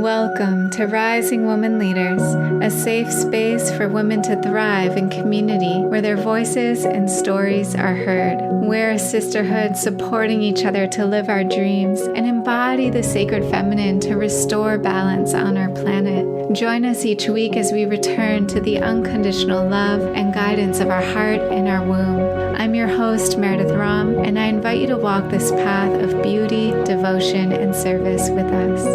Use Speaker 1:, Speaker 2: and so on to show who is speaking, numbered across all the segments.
Speaker 1: Welcome to Rising Woman Leaders, a safe space for women to thrive in community where their voices and stories are heard. We're a sisterhood supporting each other to live our dreams and embody the sacred feminine to restore balance on our planet. Join us each week as we return to the unconditional love and guidance of our heart and our womb. I'm your host, Meredith Ram, and I invite you to walk this path of beauty, devotion, and service with us.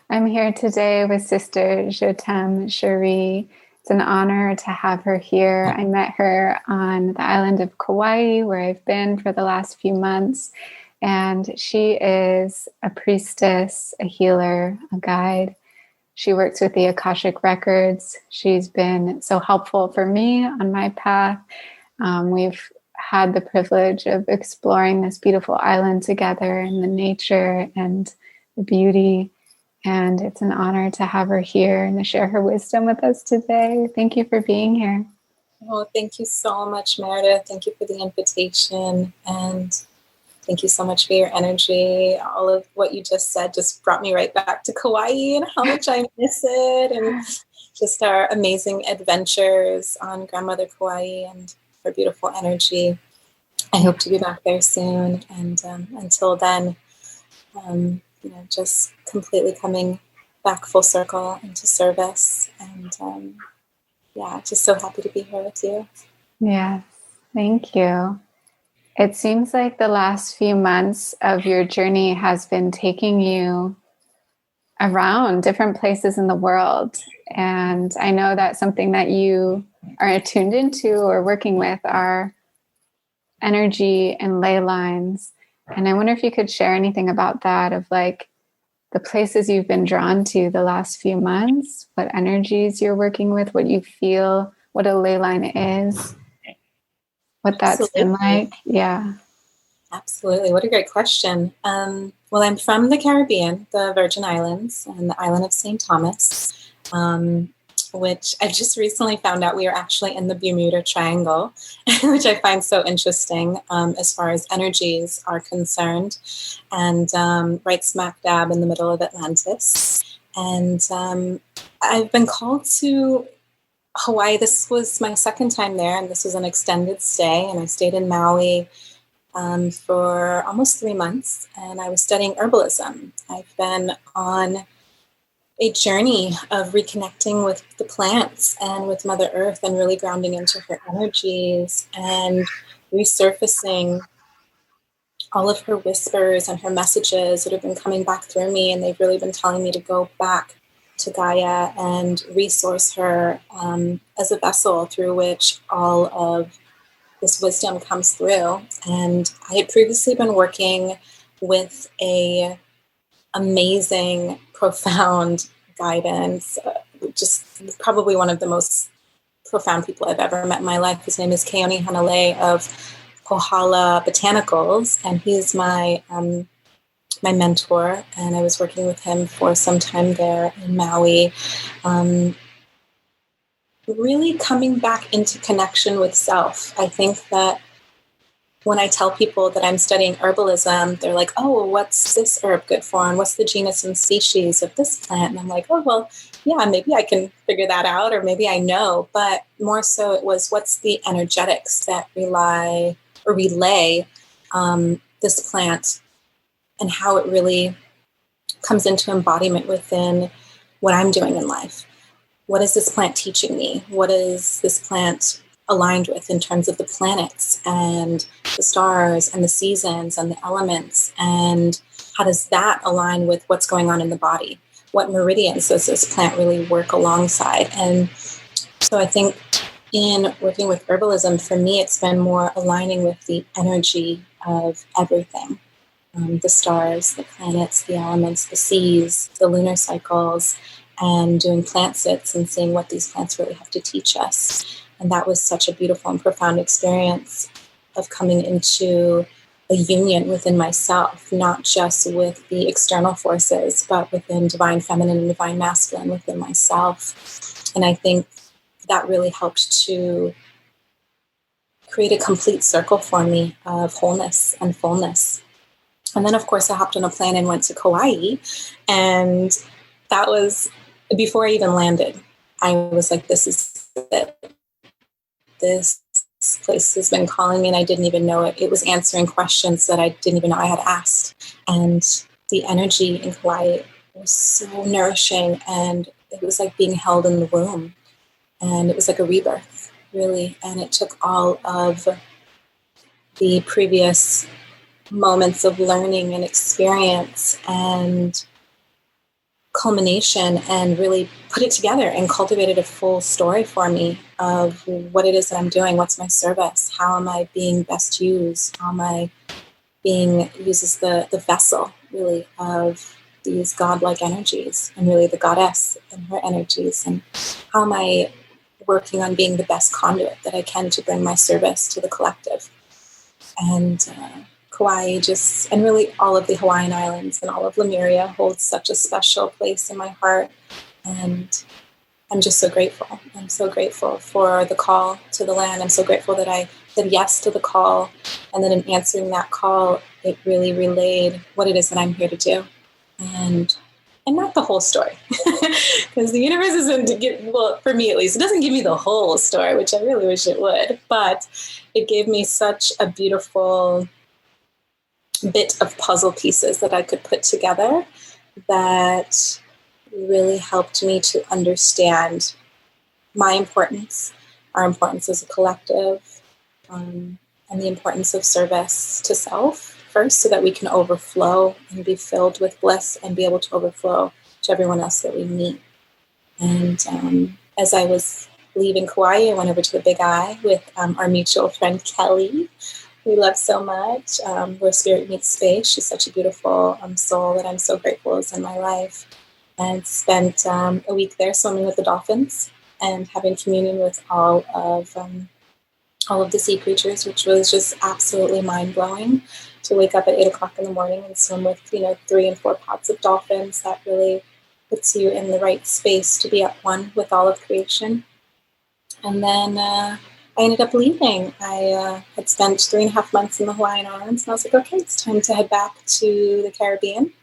Speaker 1: I'm here today with Sister Cherée. It's an honor to have her here. I met her on the island of Kaua'i, where I've been for the last few months. And she is a priestess, a healer, a guide. She works with the Akashic Records. She's been so helpful for me on my path. We've had the privilege of exploring this beautiful island together and the nature and the beauty. And it's an honor to have her here and to share her wisdom with us today. Thank you for being here.
Speaker 2: Oh, thank you so much, Meredith. Thank you for the invitation. And thank you so much for your energy. All of what you just said just brought me right back to Kaua'i and how much I miss it. And just our amazing adventures on Grandmother Kaua'i and her beautiful energy. I hope to be back there soon. And until then, just completely coming back full circle into service. And just so happy to be here with you.
Speaker 1: Yes, thank you. It seems like the last few months of your journey has been taking you around different places in the world. And I know that something that you are attuned into or working with are energy and ley lines. And I wonder if you could share anything about that, of like the places you've been drawn to the last few months, what energies you're working with, what you feel, what a ley line is, what that's been like. Yeah.
Speaker 2: Absolutely. What a great question. Well, I'm from the Caribbean, the Virgin Islands, and the island of St. Thomas, which I just recently found out we are actually in the Bermuda Triangle, which I find so interesting as far as energies are concerned, and right smack dab in the middle of Atlantis. And I've been called to Hawaii. This was my second time there, and this was an extended stay, and I stayed in Maui for almost 3 months, and I was studying herbalism. I've been on a journey of reconnecting with the plants and with Mother Earth and really grounding into her energies and resurfacing all of her whispers and her messages that have been coming back through me. And they've really been telling me to go back to Gaia and resource her as a vessel through which all of this wisdom comes through. And I had previously been working with a amazing, profound guidance, just probably one of the most profound people I've ever met in my life. His name is Keone Hanalei of Kohala Botanicals, and he's my my mentor, and I was working with him for some time there in Maui, really coming back into connection with self. I think that when I tell people that I'm studying herbalism, they're like, oh, what's this herb good for? And what's the genus and species of this plant? And I'm like, oh, well, yeah, maybe I can figure that out, or maybe I know. But more so it was, what's the energetics that relay this plant and how it really comes into embodiment within what I'm doing in life. What is this plant teaching me? What is this plant aligned with in terms of the planets and the stars and the seasons and the elements, and how does that align with what's going on in the body? What meridians does this plant really work alongside? And so I think in working with herbalism, for me, it's been more aligning with the energy of everything. The stars, the planets, the elements, the seas, the lunar cycles, and doing plant sits and seeing what these plants really have to teach us. And that was such a beautiful and profound experience of coming into a union within myself, not just with the external forces, but within divine feminine and divine masculine within myself. And I think that really helped to create a complete circle for me of wholeness and fullness. And then, of course, I hopped on a plane and went to Kaua'i. And that was before I even landed. I was like, this is it. This place has been calling me, and I didn't even know it. It was answering questions that I didn't even know I had asked. And the energy in Kaua'i was so nourishing, and it was like being held in the womb. And it was like a rebirth, really. And it took all of the previous moments of learning and experience and culmination and really put it together and cultivated a full story for me of what it is that I'm doing, what's my service, how am I being best used, how am I being used as the vessel, really, of these godlike energies, and really the goddess and her energies, and how am I working on being the best conduit that I can to bring my service to the collective. And Kaua'i and really all of the Hawaiian Islands and all of Lemuria holds such a special place in my heart. And I'm just so grateful. I'm so grateful for the call to the land. I'm so grateful that I said yes to the call. And then in answering that call, it really relayed what it is that I'm here to do. And not the whole story, because the universe isn't to give, well, for me at least, it doesn't give me the whole story, which I really wish it would, but it gave me such a beautiful bit of puzzle pieces that I could put together that really helped me to understand my importance, our importance as a collective, and the importance of service to self first, so that we can overflow and be filled with bliss and be able to overflow to everyone else that we meet. And as I was leaving Kaua'i, I went over to the Big I with our mutual friend Kelly, we love so much, where spirit meets space. She's such a beautiful soul that I'm so grateful is in my life. And spent a week there swimming with the dolphins and having communion with all of the sea creatures, which was just absolutely mind-blowing. To wake up at 8 o'clock in the morning and swim with 3 and 4 pods of dolphins, that really puts you in the right space to be at one with all of creation. And then I ended up leaving. I had spent 3.5 months in the Hawaiian Islands, and I was like, okay, it's time to head back to the Caribbean.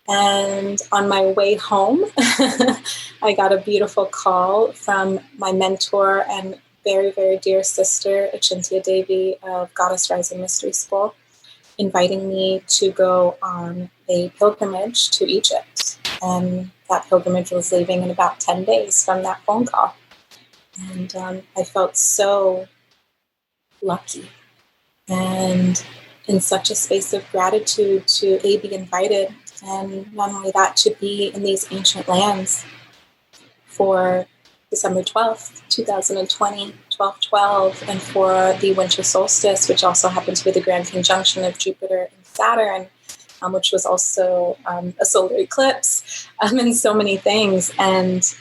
Speaker 2: And on my way home, I got a beautiful call from my mentor and very, very dear sister, Achintia Devi of Goddess Rising Mystery School, inviting me to go on a pilgrimage to Egypt. And that pilgrimage was leaving in about 10 days from that phone call. And I felt so lucky and in such a space of gratitude to be invited, and not only that, to be in these ancient lands for December 12th, 2020, 12/12, and for the winter solstice, which also happened to be the grand conjunction of Jupiter and Saturn, which was also a solar eclipse, and so many things. And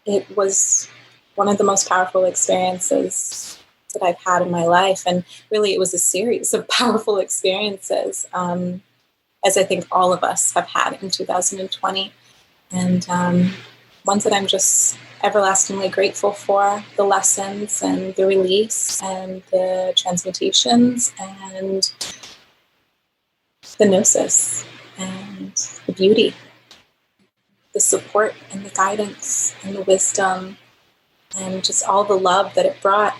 Speaker 2: it was one of the most powerful experiences that I've had in my life. And really, it was a series of powerful experiences, as I think all of us have had in 2020. And ones that I'm just everlastingly grateful for, the lessons and the release and the transmutations and the gnosis and the beauty, the support and the guidance and the wisdom and just all the love that it brought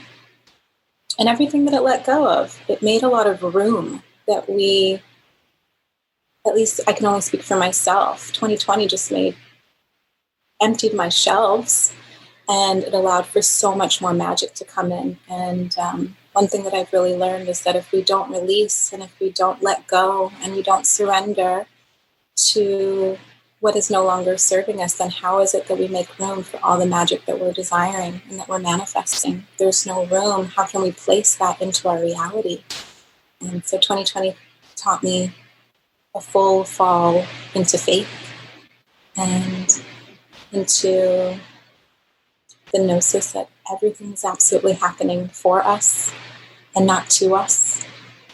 Speaker 2: and everything that it let go of. It made a lot of room that we, at least I can only speak for myself, 2020 just emptied my shelves, and it allowed for so much more magic to come in. And one thing that I've really learned is that if we don't release and if we don't let go and we don't surrender to what is no longer serving us, then how is it that we make room for all the magic that we're desiring and that we're manifesting? There's no room. How can we place that into our reality? And so 2020 taught me a full fall into faith and into the gnosis that everything is absolutely happening for us and not to us,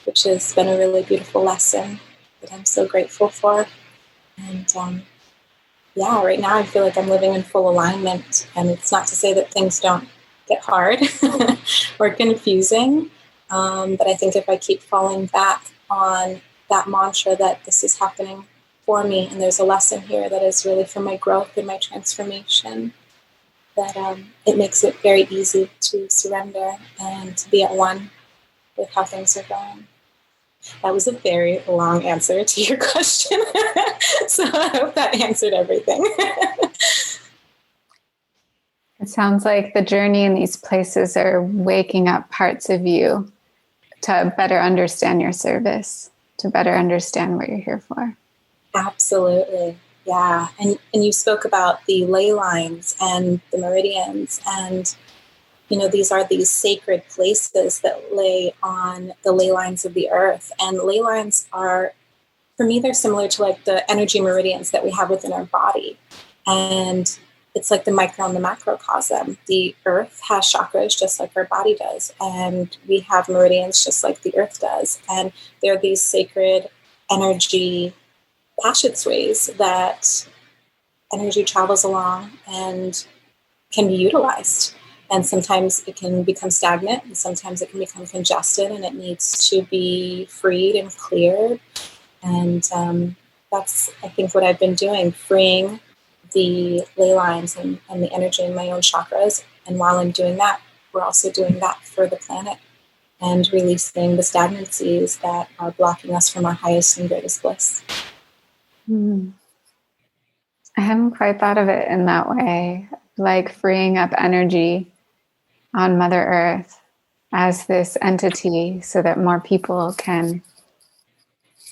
Speaker 2: which has been a really beautiful lesson that I'm so grateful for. And yeah, right now I feel like I'm living in full alignment. And it's not to say that things don't get hard or confusing. But I think if I keep falling back on that mantra that this is happening for me and there's a lesson here that is really for my growth and my transformation, that it makes it very easy to surrender and to be at one with how things are going. That was a very long answer to your question. So I hope that answered everything.
Speaker 1: It sounds like the journey in these places are waking up parts of you to better understand your service, to better understand what you're here for.
Speaker 2: Absolutely. Yeah. And you spoke about the ley lines and the meridians, and these are these sacred places that lay on the ley lines of the earth. And ley lines are, for me, they're similar to like the energy meridians that we have within our body. And it's like the micro and the macrocosm. The earth has chakras just like our body does. And we have meridians just like the earth does. And they're these sacred energy passageways that energy travels along and can be utilized. And sometimes it can become stagnant, and sometimes it can become congested, and it needs to be freed and cleared. And that's, I think, what I've been doing, freeing the ley lines and the energy in my own chakras. And while I'm doing that, we're also doing that for the planet and releasing the stagnancies that are blocking us from our highest and greatest bliss.
Speaker 1: I haven't quite thought of it in that way, like freeing up energy on Mother Earth as this entity so that more people can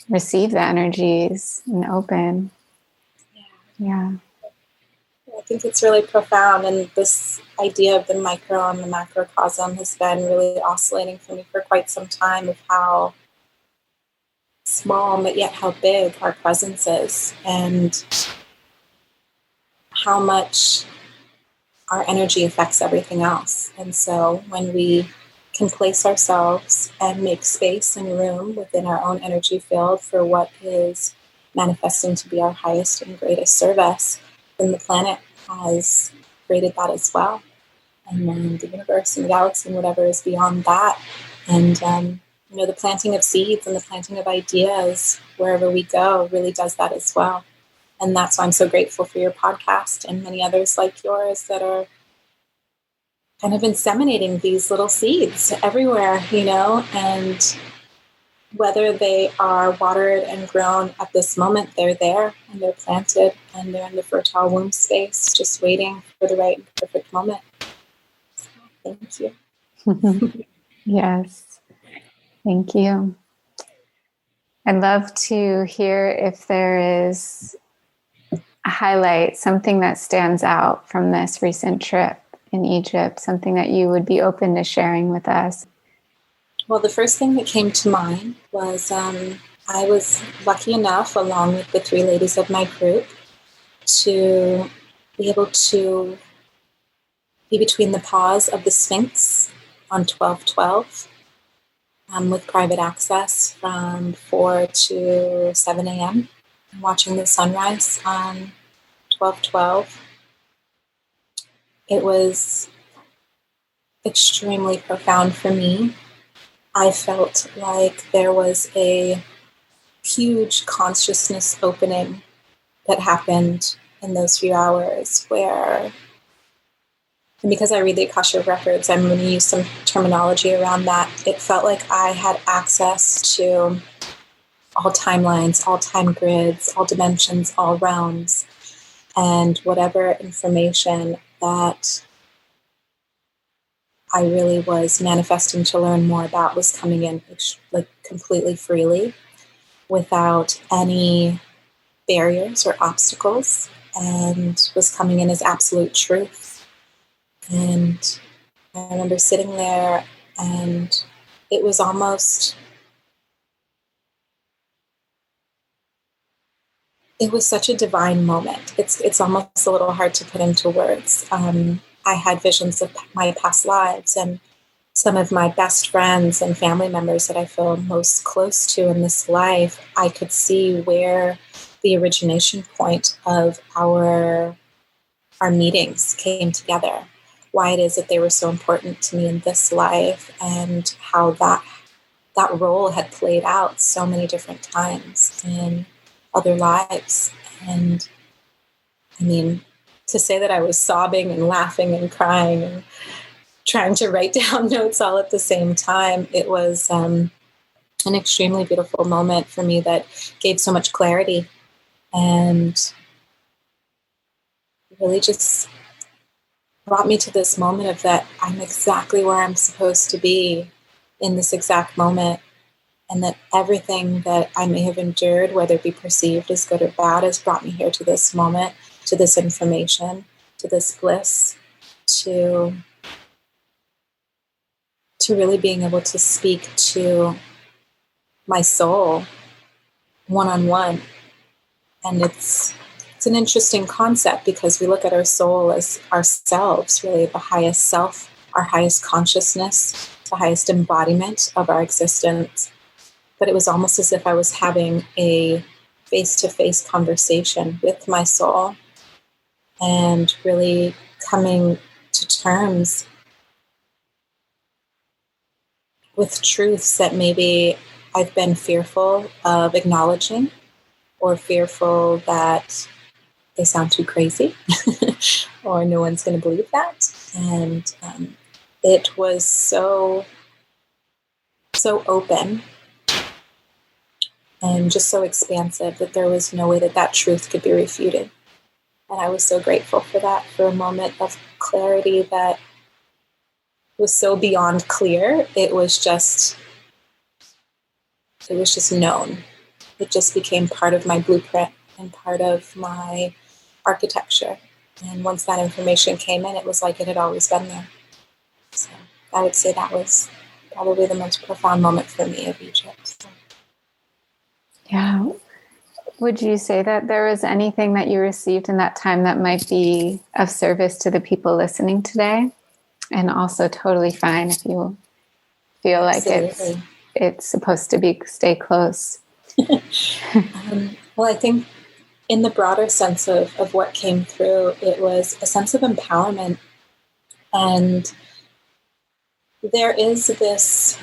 Speaker 1: receive the energies and open. Yeah.
Speaker 2: I think it's really profound, and this idea of the micro and the macrocosm has been really oscillating for me for quite some time, of how small but yet how big our presence is, and how much our energy affects everything else. And so when we can place ourselves and make space and room within our own energy field for what is manifesting to be our highest and greatest service, then the planet has created that as well. And then the universe and the galaxy and whatever is beyond that. And, the planting of seeds and the planting of ideas wherever we go really does that as well. And that's why I'm so grateful for your podcast and many others like yours that are kind of inseminating these little seeds everywhere, and whether they are watered and grown at this moment, they're there and they're planted and they're in the fertile womb space, just waiting for the right and perfect moment. So, thank you.
Speaker 1: Yes. Thank you. I'd love to hear if there is a highlight, something that stands out from this recent trip in Egypt, something that you would be open to sharing with us.
Speaker 2: Well, the first thing that came to mind was I was lucky enough, along with the 3 ladies of my group, to be able to be between the paws of the Sphinx on 12/12 with private access from 4 to 7 a.m. and watching the sunrise on 12/12. It was extremely profound for me. I felt like there was a huge consciousness opening that happened in those few hours where, and because I read the Akashic Records, I'm going to use some terminology around that. It felt like I had access to all timelines, all time grids, all dimensions, all realms, and whatever information that I really was manifesting to learn more about was coming in like completely freely, without any barriers or obstacles, and was coming in as absolute truth. And I remember sitting there, and it was almost, it was such a divine moment. It's almost a little hard to put into words. I had visions of my past lives, and some of my best friends and family members that I feel most close to in this life. I could see where the origination point of our meetings came together, why it is that they were so important to me in this life, and how that role had played out so many different times in other lives. And I mean, to say that I was sobbing and laughing and crying and trying to write down notes all at the same time, it was an extremely beautiful moment for me that gave so much clarity and really just brought me to this moment of that I'm exactly where I'm supposed to be in this exact moment, and that everything that I may have endured, whether it be perceived as good or bad, has brought me here to this moment, to this information, to this bliss, to really being able to speak to my soul one-on-one. And it's an interesting concept, because we look at our soul as ourselves, really the highest self, our highest consciousness, the highest embodiment of our existence. But it was almost as if I was having a face-to-face conversation with my soul and really coming to terms with truths that maybe I've been fearful of acknowledging, or fearful that they sound too crazy or no one's going to believe that. And it was so open and just so expansive that there was no way that truth could be refuted. And I was so grateful for that, for a moment of clarity that was so beyond clear. It was just known. It just became part of my blueprint and part of my architecture. And once that information came in, it was like it had always been there. So I would say that was probably the most profound moment for me of Egypt. So.
Speaker 1: Yeah. Would you say that there was anything that you received in that time that might be of service to the people listening today? And also totally fine if you feel
Speaker 2: Absolutely.
Speaker 1: like it's supposed to stay close.
Speaker 2: Well, I think in the broader sense of what came through, it was a sense of empowerment. And there is this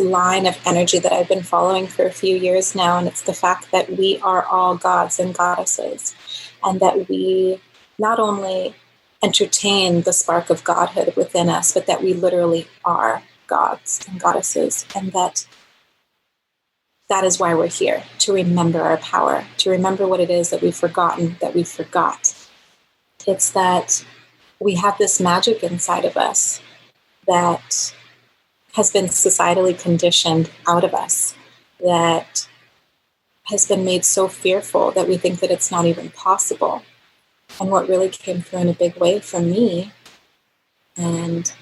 Speaker 2: line of energy that I've been following for a few years now, and it's the fact that we are all gods and goddesses, and that we not only entertain the spark of godhood within us, but that we literally are gods and goddesses, and that is why we're here, to remember our power, to remember what it is that we've forgotten, that we forgot. It's that we have this magic inside of us that has been societally conditioned out of us, that has been made so fearful that we think that it's not even possible. And what really came through in a big way for me, and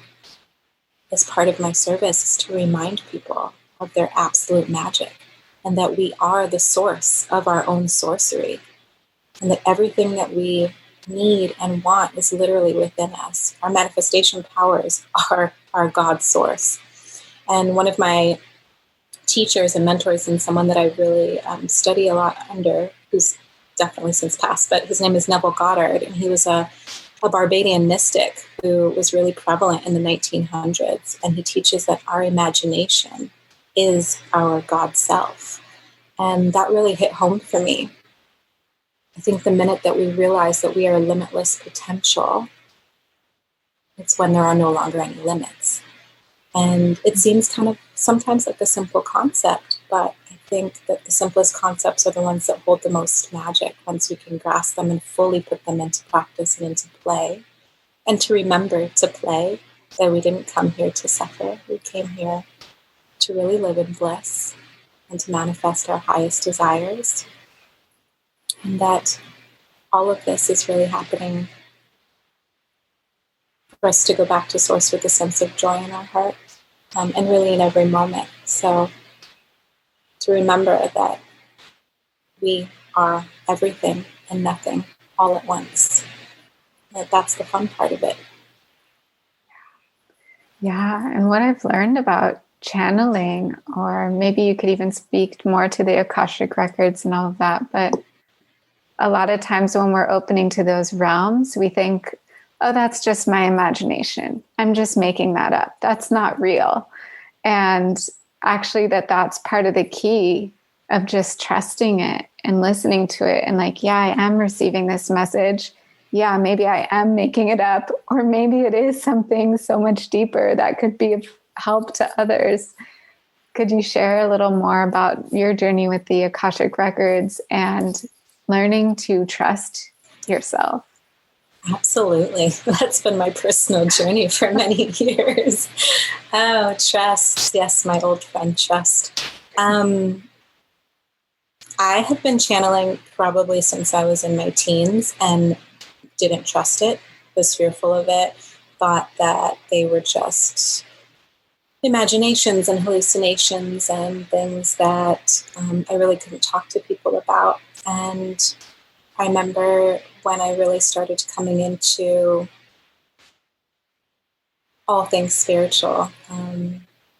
Speaker 2: as part of my service, is to remind people of their absolute magic, and that we are the source of our own sorcery, and that everything that we need and want is literally within us. Our manifestation powers are our God source. And one of my teachers and mentors, and someone that I really study a lot under, who's definitely since passed, but his name is Neville Goddard, and he was a Barbadian mystic who was really prevalent in the 1900s, and he teaches that our imagination is our God self. And that really hit home for me. I think the minute that we realize that we are limitless potential, it's when there are no longer any limits. And it seems kind of sometimes like a simple concept, but I think that the simplest concepts are the ones that hold the most magic once we can grasp them and fully put them into practice and into play. And to remember to play, that we didn't come here to suffer. We came here to really live in bliss and to manifest our highest desires. And that all of this is really happening for us to go back to source with a sense of joy in our heart, and really in every moment. So to remember that we are everything and nothing all at once. That's the fun part of it.
Speaker 1: Yeah. And what I've learned about channeling, or maybe you could even speak more to the Akashic Records and all of that. But a lot of times when we're opening to those realms, we think, oh, that's just my imagination. I'm just making that up. That's not real. And actually that's part of the key of just trusting it and listening to it. And like, yeah, I am receiving this message. Yeah, maybe I am making it up, or maybe it is something so much deeper that could be of help to others. Could you share a little more about your journey with the Akashic Records and learning to trust yourself?
Speaker 2: Absolutely. That's been my personal journey for many years. Oh, trust. Yes, my old friend, trust. I have been channeling probably since I was in my teens and didn't trust it, was fearful of it, thought that they were just imaginations and hallucinations and things that I really couldn't talk to people about. And I remember when I really started coming into all things spiritual.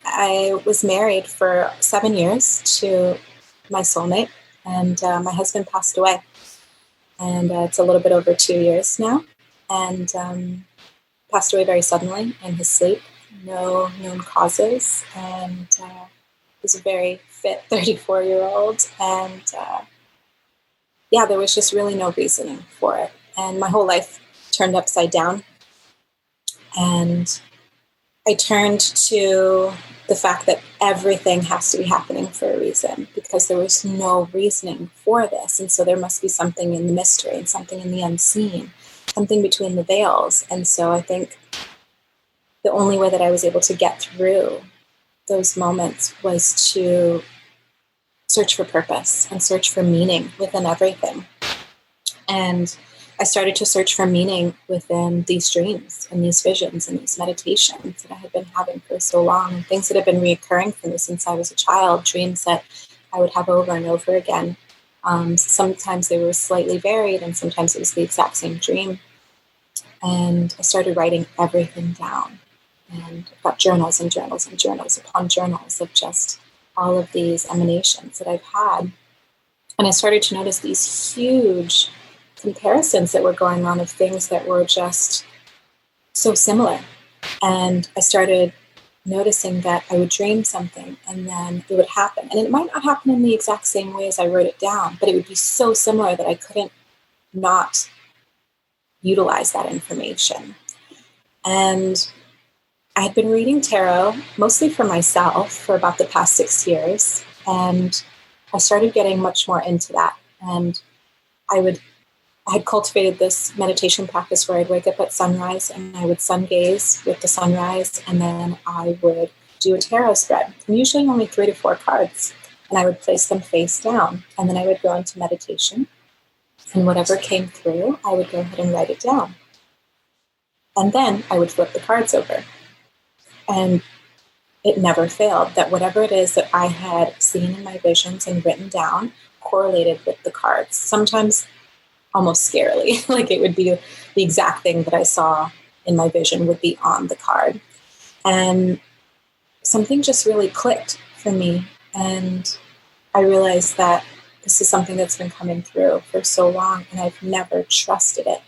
Speaker 2: I was married for 7 years to my soulmate, and my husband passed away. And it's a little bit over 2 years now, and passed away very suddenly in his sleep, no known causes, and was a very fit 34-year-old, and yeah, there was just really no reasoning for it. And my whole life turned upside down. And I turned to the fact that everything has to be happening for a reason, because there was no reasoning for this. And so there must be something in the mystery and something in the unseen, something between the veils. And so I think the only way that I was able to get through those moments was to search for purpose and search for meaning within everything. And I started to search for meaning within these dreams and these visions and these meditations that I had been having for so long, and things that have been reoccurring for me since I was a child, dreams that I would have over and over again. Sometimes they were slightly varied, and sometimes it was the exact same dream. And I started writing everything down. And I've got journals and journals and journals upon journals of just all of these emanations that I've had. And I started to notice these huge comparisons that were going on of things that were just so similar. And I started noticing that I would dream something and then it would happen. And it might not happen in the exact same way as I wrote it down, but it would be so similar that I couldn't not utilize that information. And I had been reading tarot, mostly for myself, for about the past 6 years. And I started getting much more into that. And I had cultivated this meditation practice where I'd wake up at sunrise and I would sun gaze with the sunrise, and then I would do a tarot spread, and usually only 3 to 4 cards, and I would place them face down, and then I would go into meditation, and whatever came through, I would go ahead and write it down. And then I would flip the cards over. And it never failed that whatever it is that I had seen in my visions and written down correlated with the cards. Sometimes almost scarily, like it would be the exact thing that I saw in my vision would be on the card. And something just really clicked for me. And I realized that this is something that's been coming through for so long, and I've never trusted it.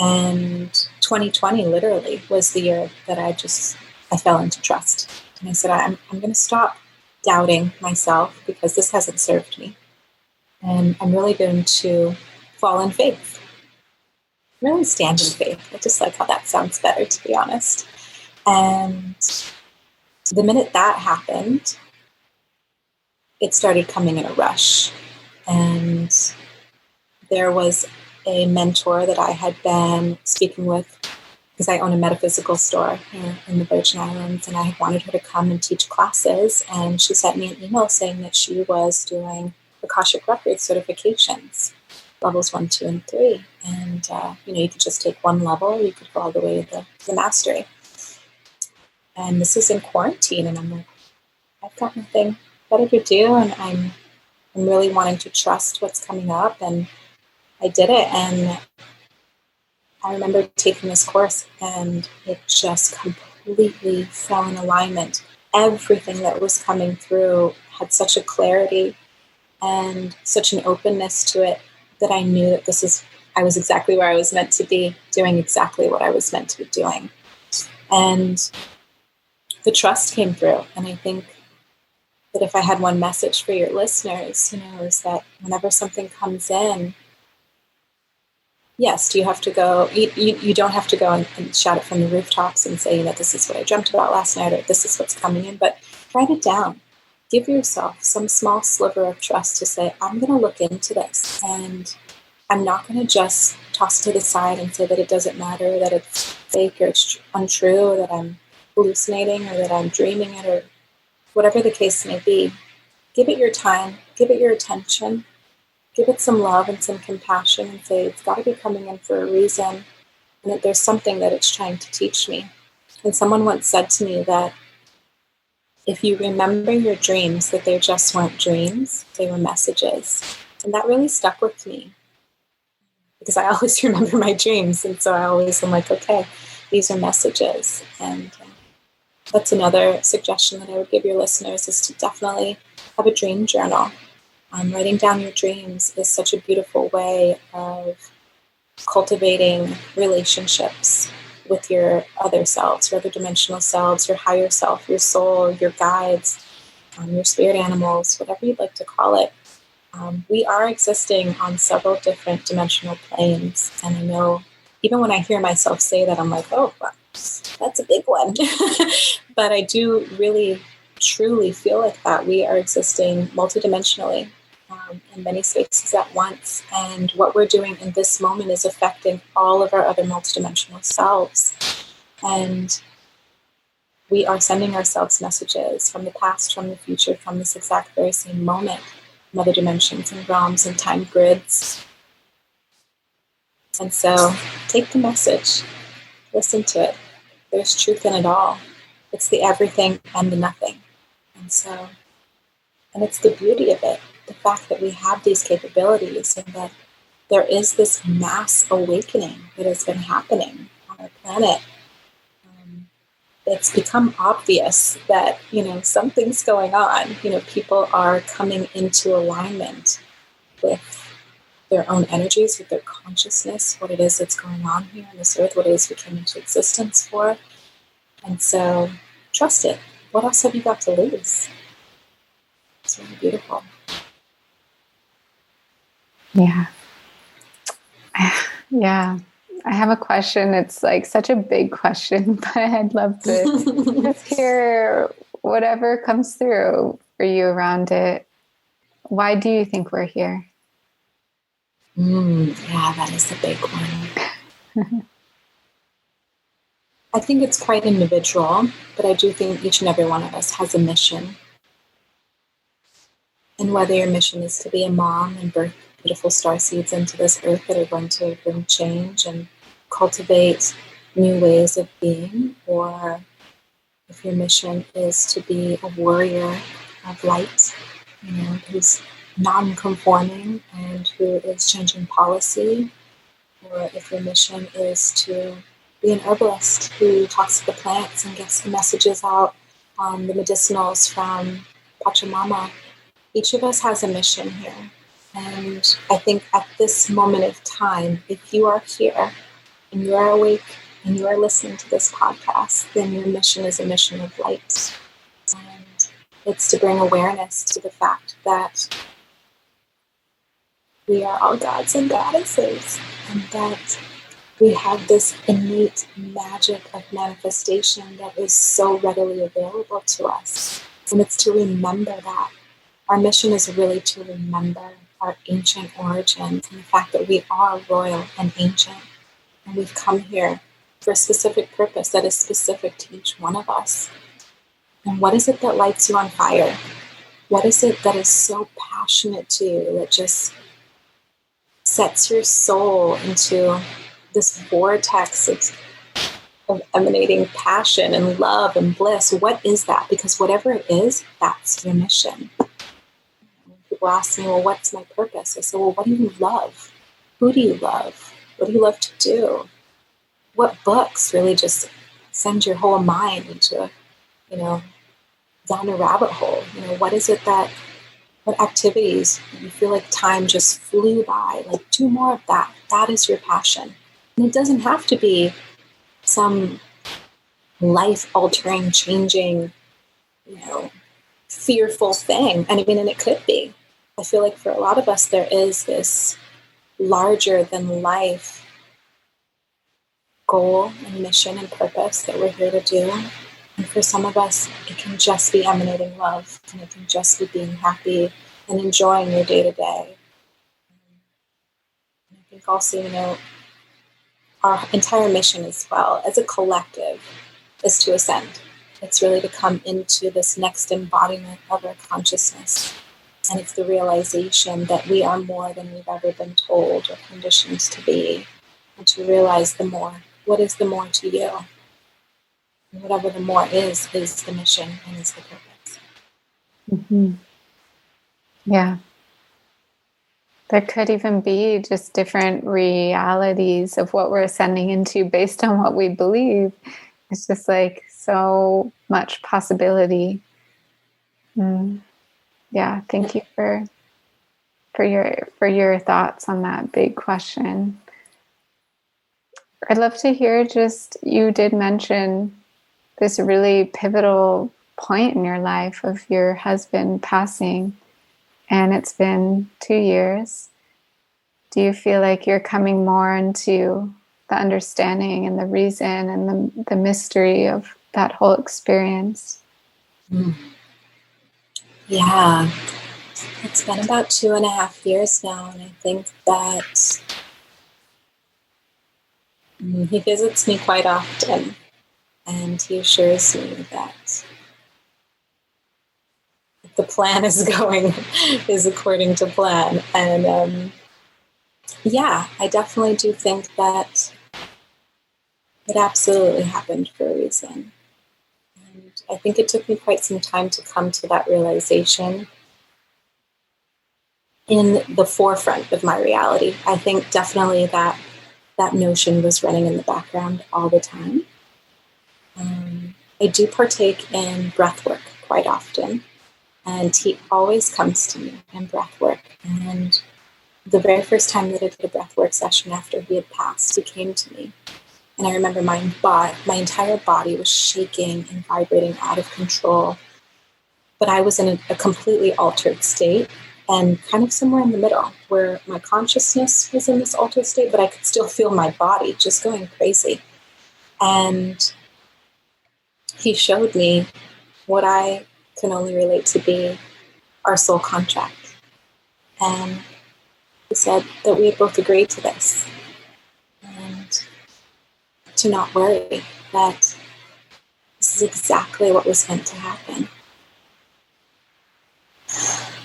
Speaker 2: And 2020 literally was the year that I fell into trust. And I said, I'm going to stop doubting myself, because this hasn't served me. And I'm really going to fall in faith. Really stand in faith. I just like how that sounds better, to be honest. And the minute that happened, it started coming in a rush. And there was a mentor that I had been speaking with, because I own a metaphysical store here in the Virgin Islands, and I had wanted her to come and teach classes. And she sent me an email saying that she was doing Akashic Records certifications, levels 1, 2, and 3. And, you could just take one level, or you could go all the way to the mastery. And this is in quarantine, and I'm like, I've got nothing better to do, and I'm really wanting to trust what's coming up. And I did it, and I remember taking this course, and it just completely fell in alignment everything that was coming through had such a clarity and such an openness to it that I knew that I was exactly where I was meant to be, doing exactly what I was meant to be doing. And the trust came through. And I think that if I had one message for your listeners, is that whenever something comes in, yes, do you have to go, you don't have to go and shout it from the rooftops and say, this is what I dreamt about last night, or this is what's coming in, but write it down. Give yourself some small sliver of trust to say, I'm going to look into this, and I'm not going to just toss it to the side and say that it doesn't matter, that it's fake or it's untrue, or that I'm hallucinating or that I'm dreaming it, or whatever the case may be. Give it your time, give it your attention, give it some love and some compassion, and say it's got to be coming in for a reason, and that there's something that it's trying to teach me. And someone once said to me that if you remember your dreams, that they just weren't dreams, they were messages. And that really stuck with me, because I always remember my dreams. And so I always am like, okay, these are messages. And that's another suggestion that I would give your listeners, is to definitely have a dream journal. Writing down your dreams is such a beautiful way of cultivating relationships with your other selves, your other dimensional selves, your higher self, your soul, your guides, your spirit animals, whatever you'd like to call it. We are existing on several different dimensional planes. And I know even when I hear myself say that, I'm like, oh, that's a big one. But I do really, truly feel like that. We are existing multidimensionally in many spaces at once. And what we're doing in this moment is affecting all of our other multidimensional selves. And we are sending ourselves messages from the past, from the future, from this exact very same moment, from other dimensions and realms and time grids. And so take the message, listen to it. There's truth in it all. It's the everything and the nothing. And it's the beauty of it, the fact that we have these capabilities, and that there is this mass awakening that has been happening on our planet. It's become obvious that, something's going on. People are coming into alignment with their own energies, with their consciousness, what it is that's going on here on this earth, what it is we came into existence for. And so trust it. What else have you got to lose? It's really beautiful.
Speaker 1: Yeah. Yeah. I have a question. It's like such a big question, but I'd love to just hear whatever comes through for you around it. Why do you think we're here?
Speaker 2: Yeah, that is the big one. I think it's quite individual, but I do think each and every one of us has a mission. And whether your mission is to be a mom and birth beautiful star seeds into this earth that are going to bring change and cultivate new ways of being, or if your mission is to be a warrior of light, who's non-conforming and who is changing policy, or if your mission is to be an herbalist who talks to the plants and gets the messages out on the medicinals from Pachamama. Each of us has a mission here. And I think at this moment of time, if you are here and you are awake and you are listening to this podcast, then your mission is a mission of light. And it's to bring awareness to the fact that we are all gods and goddesses, and that we have this innate magic of manifestation that is so readily available to us. And it's to remember that. Our mission is really to remember our ancient origins and the fact that we are royal and ancient. And we've come here for a specific purpose that is specific to each one of us. And what is it that lights you on fire? What is it that is so passionate to you, that just sets your soul into this vortex of emanating passion and love and bliss? What is that? Because whatever it is, that's your mission. When people ask me, well, what's my purpose? I say, well, what do you love? Who do you love? What do you love to do? What books really just send your whole mind into, down a rabbit hole. What is it what activities you feel like time just flew by? Like, do more of that. That is your passion. And it doesn't have to be some life-altering, changing, fearful thing. And it could be. I feel like for a lot of us, there is this larger than life goal and mission and purpose that we're here to do. And for some of us, it can just be emanating love, and it can just be being happy and enjoying your day-to-day. I think also, our entire mission as well as a collective is to ascend. It's really to come into this next embodiment of our consciousness. And it's the realization that we are more than we've ever been told or conditioned to be. And to realize the more. What is the more to you? And whatever the more is the mission and is the purpose.
Speaker 1: Mm-hmm. Yeah. There could even be just different realities of what we're ascending into based on what we believe. It's just like so much possibility. Yeah, thank you for your thoughts on that big question. I'd love to hear, just, you did mention this really pivotal point in your life of your husband passing, and it's been 2 years. Do you feel like you're coming more into the understanding and the reason and the mystery of that whole experience?
Speaker 2: Yeah. It's been about 2.5 years now, and I think that he visits me quite often, and he assures me that the plan is according to plan. And I definitely do think that it absolutely happened for a reason. And I think it took me quite some time to come to that realization in the forefront of my reality. I think definitely that notion was running in the background all the time. I do partake in breath work quite often, and he always comes to me in breath work. And the very first time that I did a breath work session after he had passed, he came to me. And I remember my entire body was shaking and vibrating out of control. But I was in a completely altered state, and kind of somewhere in the middle where my consciousness was in this altered state, but I could still feel my body just going crazy. And he showed me what I can only relate to be our soul contract. And he said that we had both agreed to this, and to not worry, that this is exactly what was meant to happen.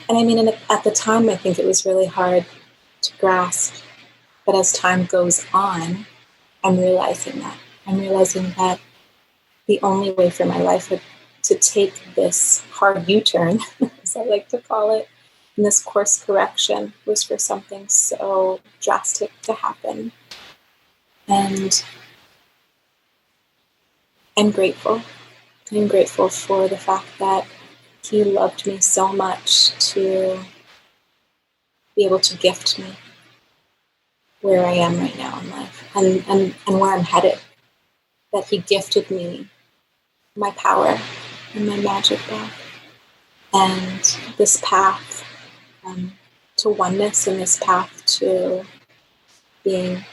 Speaker 2: And at the time, I think it was really hard to grasp. But as time goes on, I'm realizing that. I'm realizing that the only way for my life to take this hard U-turn, as I like to call it, and this course correction, was for something so drastic to happen. And I'm grateful. I'm grateful for the fact that he loved me so much to be able to gift me where I am right now in life, and where I'm headed. That he gifted me my power and my magic back, and this path to oneness, and this path to being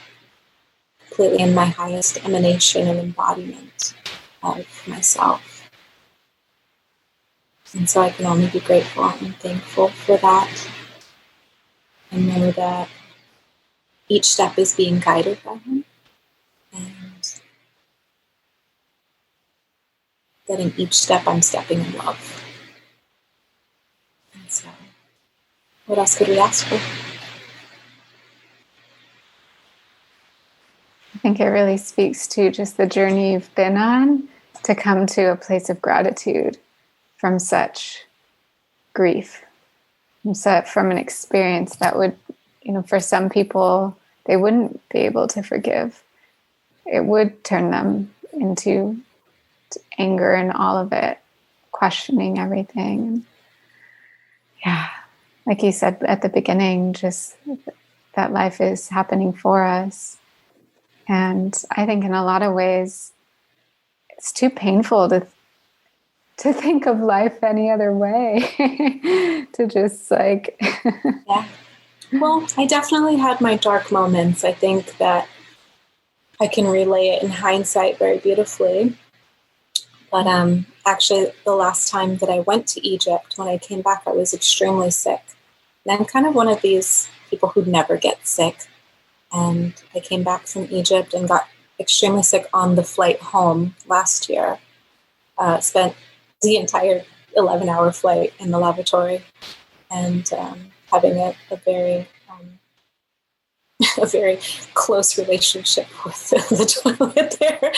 Speaker 2: completely in my highest emanation and embodiment of myself. And so I can only be grateful and thankful for that, and know that each step is being guided by him, and that in each step I'm stepping in love. And so, what else could we ask for?
Speaker 1: I think it really speaks to just the journey you've been on to come to a place of gratitude from such grief, from an experience that would, for some people, they wouldn't be able to forgive. It would turn them into anger and all of it. questioning everything. Yeah, like you said at the beginning, just that life is happening for us. And I think in a lot of ways, it's too painful to think of life any other way. To just like...
Speaker 2: Yeah. Well, I definitely had my dark moments. I think that I can relay it in hindsight very beautifully. But actually, the last time that I went to Egypt, when I came back, I was extremely sick. And I'm kind of one of these people who never get sick. And I came back from Egypt and got extremely sick on the flight home last year. Spent the entire 11-hour flight in the lavatory and having a very a very close relationship with the toilet there.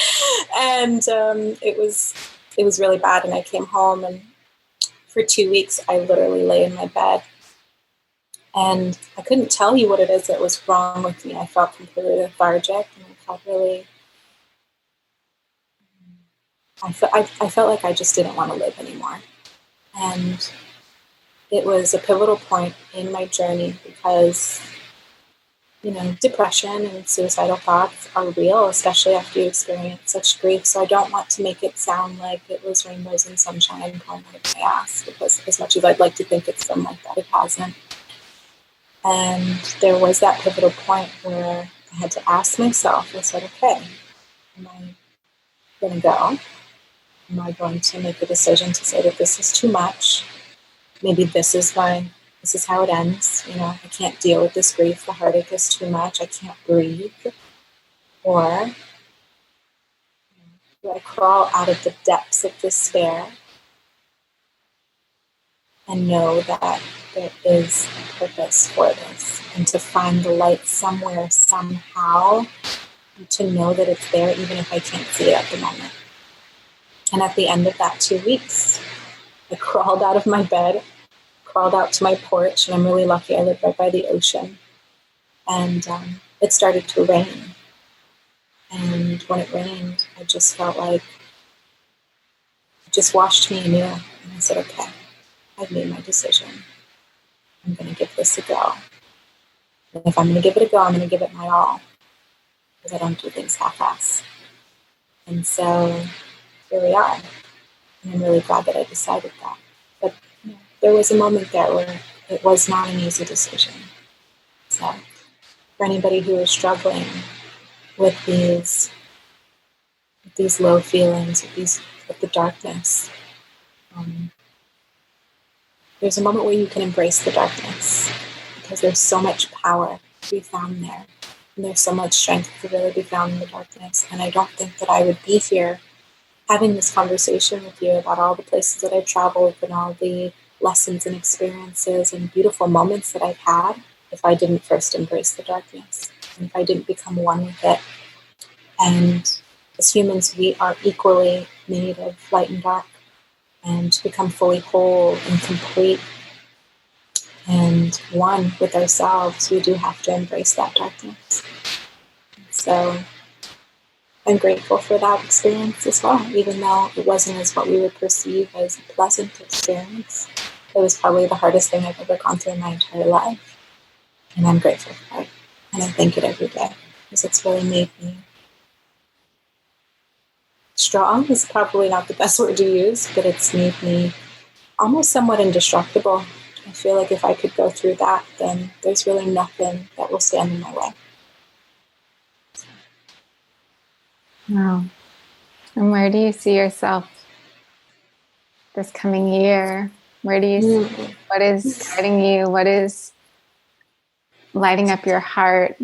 Speaker 2: And it was really bad. And I came home, and for 2 weeks, I literally lay in my bed. And I couldn't tell you what it is that was wrong with me. I felt completely lethargic, and I felt really... I felt like I just didn't want to live anymore. And it was a pivotal point in my journey because, depression and suicidal thoughts are real, especially after you experience such grief. So I don't want to make it sound like it was rainbows and sunshine pouring out of my ass, because as much as I'd like to think it's been like that, it hasn't. And there was that pivotal point where I had to ask myself, I said, okay, am I going to go? Am I going to make a decision to say that this is too much? Maybe this is how it ends. I can't deal with this grief. The heartache is too much. I can't breathe. Or do I crawl out of the depths of despair and know that there is a purpose for this, and to find the light somewhere, somehow, and to know that it's there even if I can't see it at the moment. And at the end of that 2 weeks, I crawled out of my bed, crawled out to my porch, and I'm really lucky I live right by the ocean. And it started to rain. And when it rained, I just felt like it just washed me anew. And I said, okay, I've made my decision. I'm going to give this a go. And if I'm going to give it a go, I'm going to give it my all, because I don't do things half-ass. And so here we are. And I'm really glad that I decided that. But there was a moment there where it was not an easy decision. So for anybody who is struggling with these low feelings, with the darkness, there's a moment where you can embrace the darkness, because there's so much power to be found there. And there's so much strength to really be found in the darkness. And I don't think that I would be here having this conversation with you about all the places that I've traveled and all the lessons and experiences and beautiful moments that I've had if I didn't first embrace the darkness, and if I didn't become one with it. And as humans, we are equally made of light and dark. And to become fully whole and complete and one with ourselves, we do have to embrace that darkness. So I'm grateful for that experience as well, even though it wasn't as what we would perceive as a pleasant experience. It was probably the hardest thing I've ever gone through in my entire life. And I'm grateful for it. And I thank it every day, because it's really made me strong. Is probably not the best word to use, but it's made me almost somewhat indestructible. I feel like if I could go through that, then there's really nothing that will stand in my way.
Speaker 1: Wow. And where do you see yourself this coming year? Where do you see, what is guiding you? What is lighting up your heart?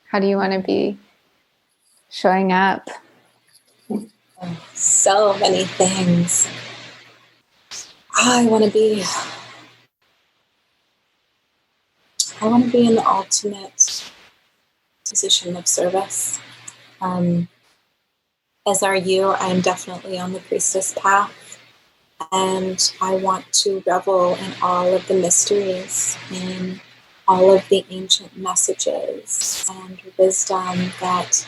Speaker 1: How do you want to be showing up?
Speaker 2: So many things. I want to be in the ultimate position of service. As are you, I am definitely on the priestess path, and I want to revel in all of the mysteries, in all of the ancient messages and wisdom that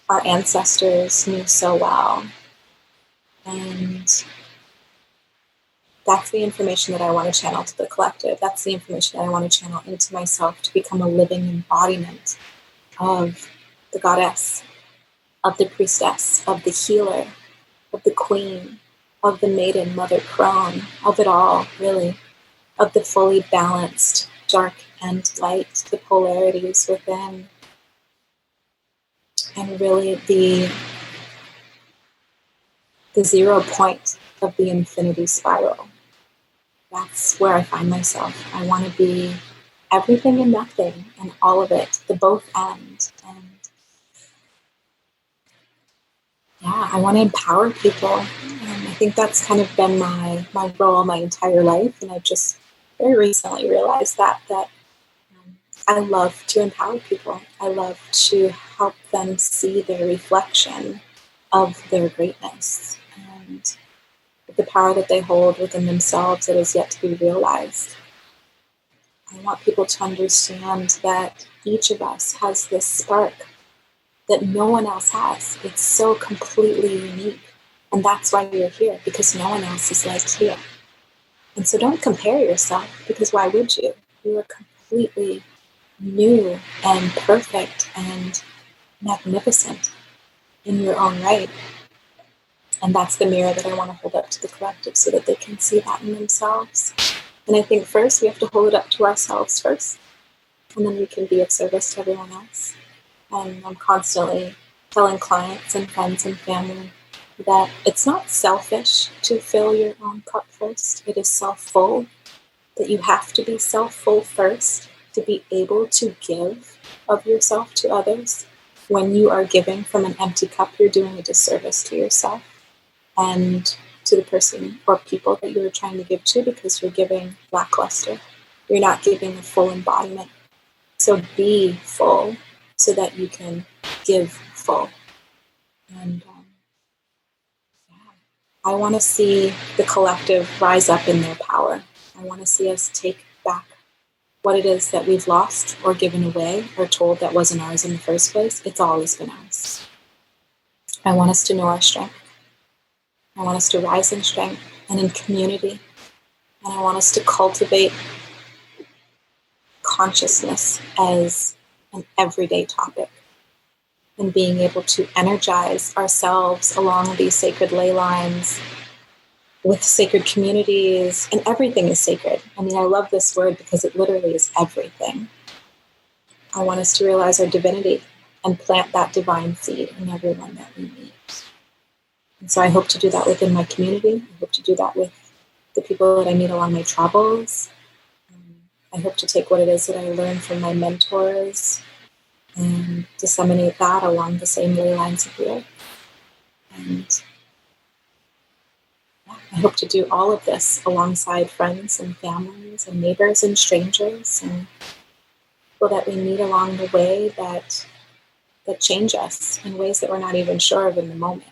Speaker 2: our ancestors knew so well. And that's the information that I want to channel to the collective. That's the information that I want to channel into myself to become a living embodiment of the goddess, of the priestess, of the healer, of the queen, of the maiden, mother crone, of it all, really, of the fully balanced dark and light, the polarities within, and really the 0 point of the infinity spiral. That's where I find myself. I want to be everything and nothing and all of it, the both ends. And yeah, I want to empower people. And I think that's kind of been my role my entire life. And I've just very recently realized that I love to empower people. I love to help them see their reflection of their greatness and the power that they hold within themselves that is yet to be realized. I want people to understand that each of us has this spark that no one else has. It's so completely unique. And that's why you're here, because no one else is like you. And so don't compare yourself, because why would you? You are completely new and perfect and magnificent in your own right. And that's the mirror that I want to hold up to the collective so that they can see that in themselves. And I think first we have to hold it up to ourselves first, and then we can be of service to everyone else. And I'm constantly telling clients and friends and family that it's not selfish to fill your own cup first. It is self-full, that you have to be self-full first to be able to give of yourself to others. When you are giving from an empty cup, you're doing a disservice to yourself and to the person or people that you're trying to give to, because you're giving lackluster. You're not giving a full embodiment. So be full so that you can give full. And I want to see the collective rise up in their power. I want to see us take back what it is that we've lost or given away or told that wasn't ours in the first place. It's always been ours. I want us to know our strength. I want us to rise in strength and in community. And I want us to cultivate consciousness as an everyday topic, and being able to energize ourselves along these sacred ley lines with sacred communities. And everything is sacred. I mean, I love this word because it literally is everything. I want us to realize our divinity and plant that divine seed in everyone that we meet. And so I hope to do that within my community. I hope to do that with the people that I meet along my travels. I hope to take what it is that I learned from my mentors and disseminate that along the same ley lines of the earth. And I hope to do all of this alongside friends and families and neighbors and strangers and people that we meet along the way that change us in ways that we're not even sure of in the moment.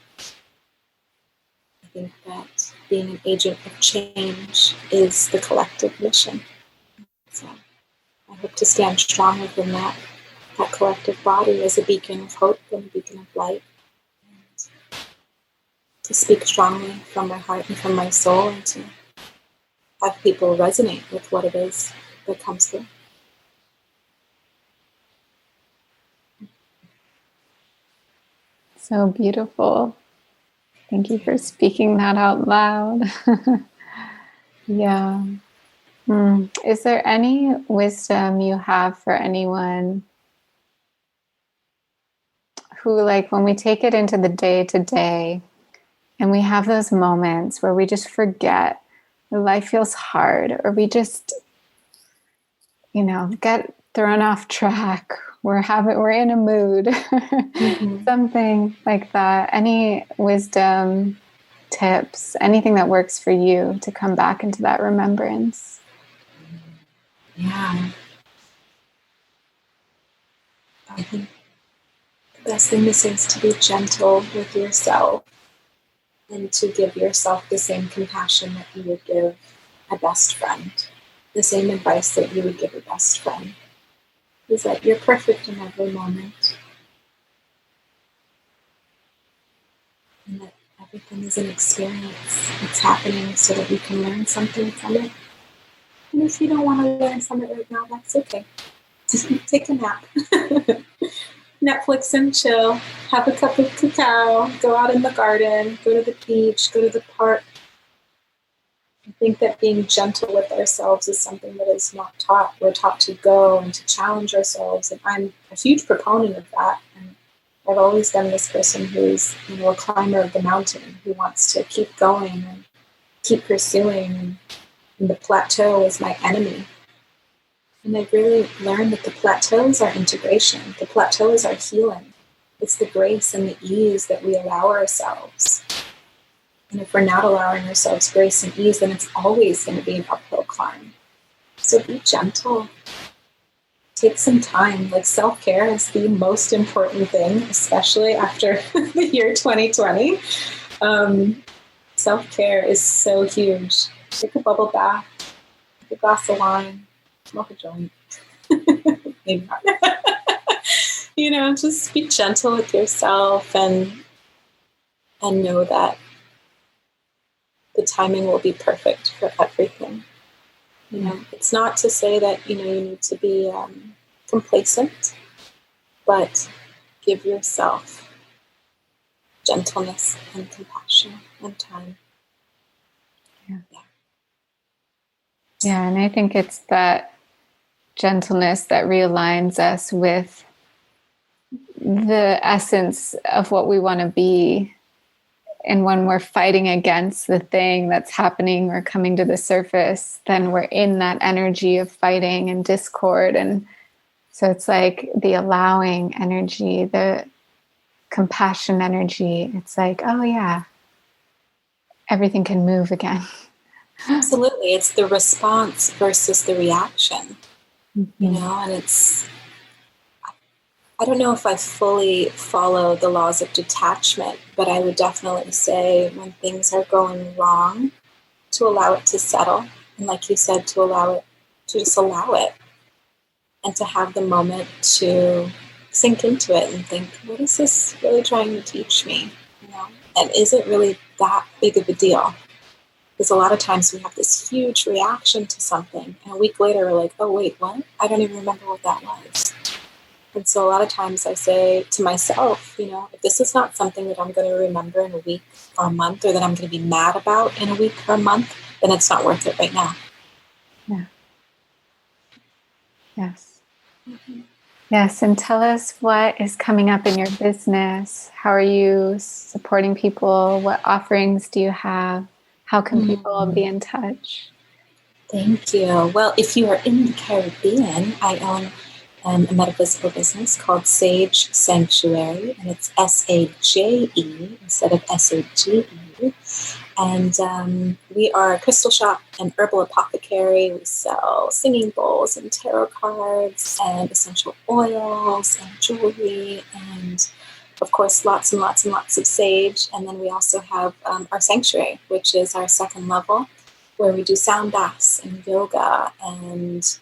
Speaker 2: I think that being an agent of change is the collective mission. So I hope to stand strong within that collective body as a beacon of hope and a beacon of light. And to speak strongly from my heart and from my soul, and to have people resonate with what it is that comes through.
Speaker 1: So beautiful. Thank you for speaking that out loud. Yeah. Is there any wisdom you have for anyone who, like, when we take it into the day-to-day and we have those moments where we just forget, life feels hard, or we just, get thrown off track, we're in a mood, something like that. Any wisdom, tips, anything that works for you to come back into that remembrance?
Speaker 2: Yeah. I think the best thing to say is to be gentle with yourself and to give yourself the same compassion that you would give a best friend, the same advice that you would give a best friend. Is that you're perfect in every moment. And that Everything is an experience. It's happening so that you can learn something from it. And if you don't want to learn from it right now, that's okay. Just take a nap. Netflix and chill. Have a cup of cacao. Go out in the garden. Go to the beach. Go to the park. I think that being gentle with ourselves is something that is not taught. We're taught to go and to challenge ourselves. And I'm a huge proponent of that. And I've always been this person who's, a climber of the mountain, who wants to keep going and keep pursuing. And the plateau is my enemy. And I've really learned that the plateau is our integration. The plateau is our healing. It's the grace and the ease that we allow ourselves. And if we're not allowing ourselves grace and ease, then it's always going to be an uphill climb. So be gentle. Take some time. Like, self-care is the most important thing, especially after the year 2020. Self-care is so huge. Take a bubble bath, take a glass of wine, smoke a joint. Maybe not. Just be gentle with yourself and know that the timing will be perfect for everything. It's not to say that, you need to be complacent, but give yourself gentleness and compassion and time.
Speaker 1: Yeah, and I think it's that gentleness that realigns us with the essence of what we want to be. And when we're fighting against the thing that's happening or coming to the surface, then we're in that energy of fighting and discord. And so it's like the allowing energy, the compassion energy. It's like, oh yeah, everything can move again.
Speaker 2: Absolutely. It's the response versus the reaction, and I don't know if I fully follow the laws of detachment, but I would definitely say when things are going wrong, to allow it to settle. And like you said, to just allow it and to have the moment to sink into it and think, what is this really trying to teach me? And is it really that big of a deal? Because a lot of times we have this huge reaction to something, and a week later we're like, oh, wait, what? I don't even remember what that was. And so a lot of times I say to myself, if this is not something that I'm going to remember in a week or a month, or that I'm going to be mad about in a week or a month, then it's not worth it right now.
Speaker 1: Yeah. Yes. Mm-hmm. Yes. And tell us what is coming up in your business. How are you supporting people? What offerings do you have? How can people be in touch?
Speaker 2: Thank you. Well, if you are in the Caribbean, I own a metaphysical business called Sage Sanctuary, and it's S-A-J-E instead of S-A-G-E. And we are a crystal shop and herbal apothecary. We sell singing bowls and tarot cards and essential oils and jewelry and, of course, lots and lots and lots of sage. And then we also have our sanctuary, which is our second level, where we do sound baths and yoga and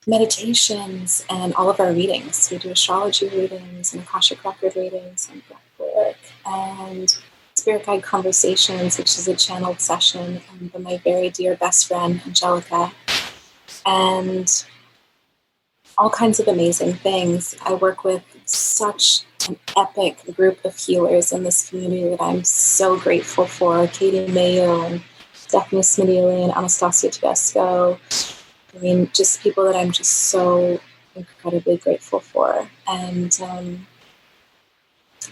Speaker 2: meditations and all of our readings. We do astrology readings and Akashic Record readings and breathwork and spirit guide conversations, which is a channeled session by my very dear best friend, Angelica, and all kinds of amazing things. I work with such an epic group of healers in this community that I'm so grateful for. Katie Mayo and Stephanie Smedili and Anastasia Tedesco. I mean, just people that I'm just so incredibly grateful for. And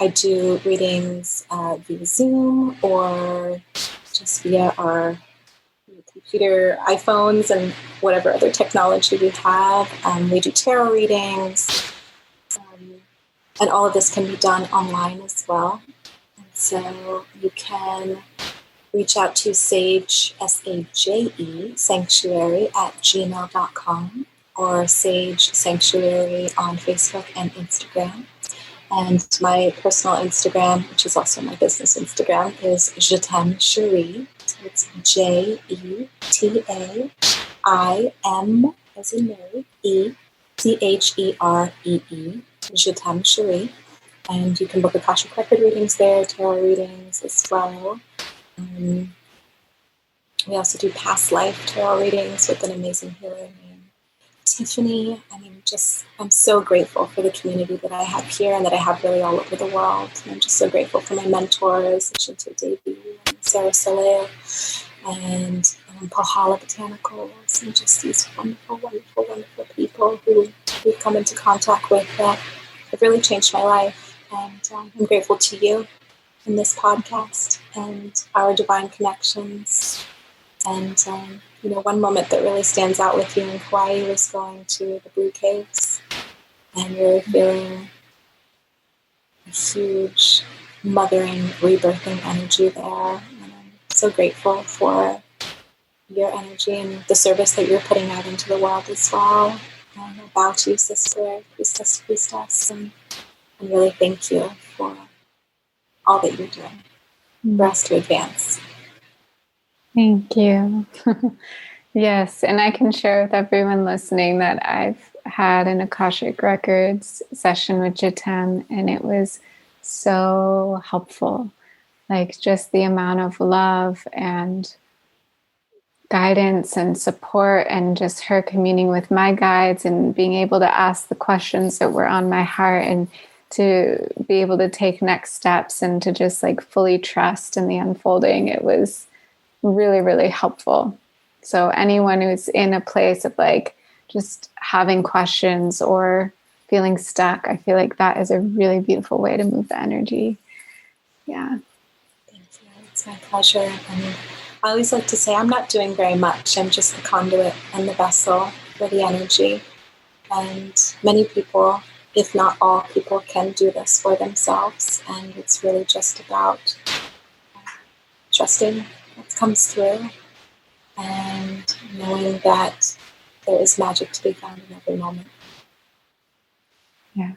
Speaker 2: I do readings via Zoom or just via our computer, iPhones, and whatever other technology we have. We do tarot readings. And all of this can be done online as well. And so you can reach out to Sage, S-A-J-E, Sanctuary at gmail.com or Sage Sanctuary on Facebook and Instagram. And my personal Instagram, which is also my business Instagram, is Je t'aime Cherée. So it's Jetam, as in Mary, Echeree, Je t'aime Cherée. And you can book Akashic Record readings there, tarot readings as well. We also do past life tarot readings with an amazing healer named Tiffany. I'm so grateful for the community that I have here and that I have really all over the world. And I'm just so grateful for my mentors, Shinto Devi and Sarah Soleil and Pahala Botanicals, and just these wonderful, wonderful, wonderful people who we've come into contact with that have really changed my life. And I'm grateful to you in this podcast and our divine connections. And, one moment that really stands out with you in Kaua'i was going to the Blue Caves and really feeling a huge mothering, rebirthing energy there. And I'm so grateful for your energy and the service that you're putting out into the world as well. And I bow to you, sister, priestess, and really thank you for all that you're doing for us to advance.
Speaker 1: Thank you. Yes, and I can share with everyone listening that I've had an Akashic Records session with Jitem, and it was so helpful. Like just the amount of love and guidance and support, and just her communing with my guides and being able to ask the questions that were on my heart, and to be able to take next steps and to just like fully trust in the unfolding. It was really, really helpful. So anyone who's in a place of like just having questions or feeling stuck, I feel like that is a really beautiful way to move the energy. Yeah.
Speaker 2: Thank you. It's my pleasure. And I always like to say I'm not doing very much. I'm just the conduit and the vessel for the energy. And many people, if not all people, can do this for themselves. And it's really just about trusting what comes through and knowing that there is magic to be found in every moment.
Speaker 1: Yes.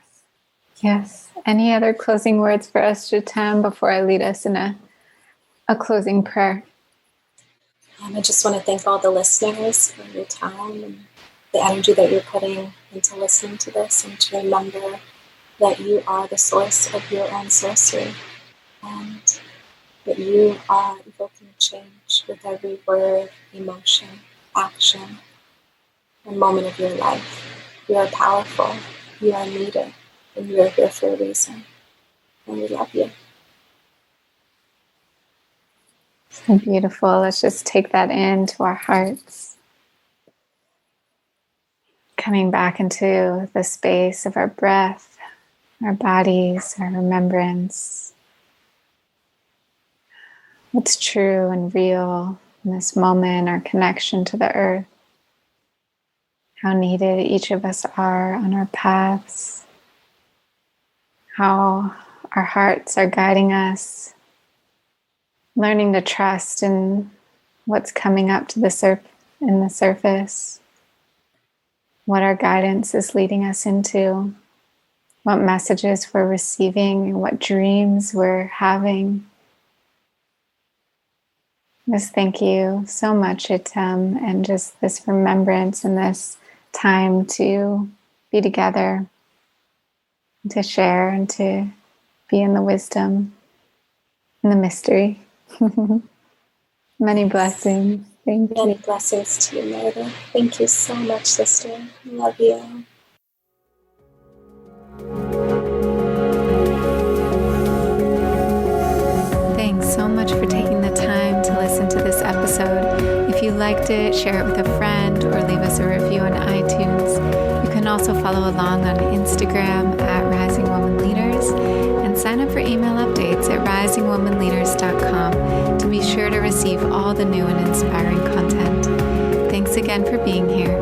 Speaker 1: Yes. Any other closing words for us, Jitem, before I lead us in a closing prayer?
Speaker 2: I just want to thank all the listeners for your time and the energy that you're putting into listening to this, and to remember that you are the source of your own sorcery, and that you are evoking change with every word, emotion, action, and moment of your life. You are powerful, you are needed, and you are here for a reason. And we love you.
Speaker 1: So beautiful. Let's just take that into our hearts. Coming back into the space of our breath, our bodies, our remembrance. What's true and real in this moment, our connection to the earth. How needed each of us are on our paths. How our hearts are guiding us. Learning to trust in what's coming up to the surface. What our guidance is leading us into. What messages we're receiving and what dreams we're having. Just thank you so much, Jitem, and just this remembrance and this time to be together, to share and to be in the wisdom and the mystery. Many blessings. Thank you.
Speaker 2: Many blessings to you, Meredith. Thank you so much, sister. Love you.
Speaker 1: Thanks so much for taking the time to listen to this episode. If you liked it, share it with a friend or leave us a review on iTunes. You can also follow along on Instagram at Rising Woman Leaders, and sign up for email updates at risingwomanleaders.com to be sure to receive all the new and inspiring content. Thanks again for being here.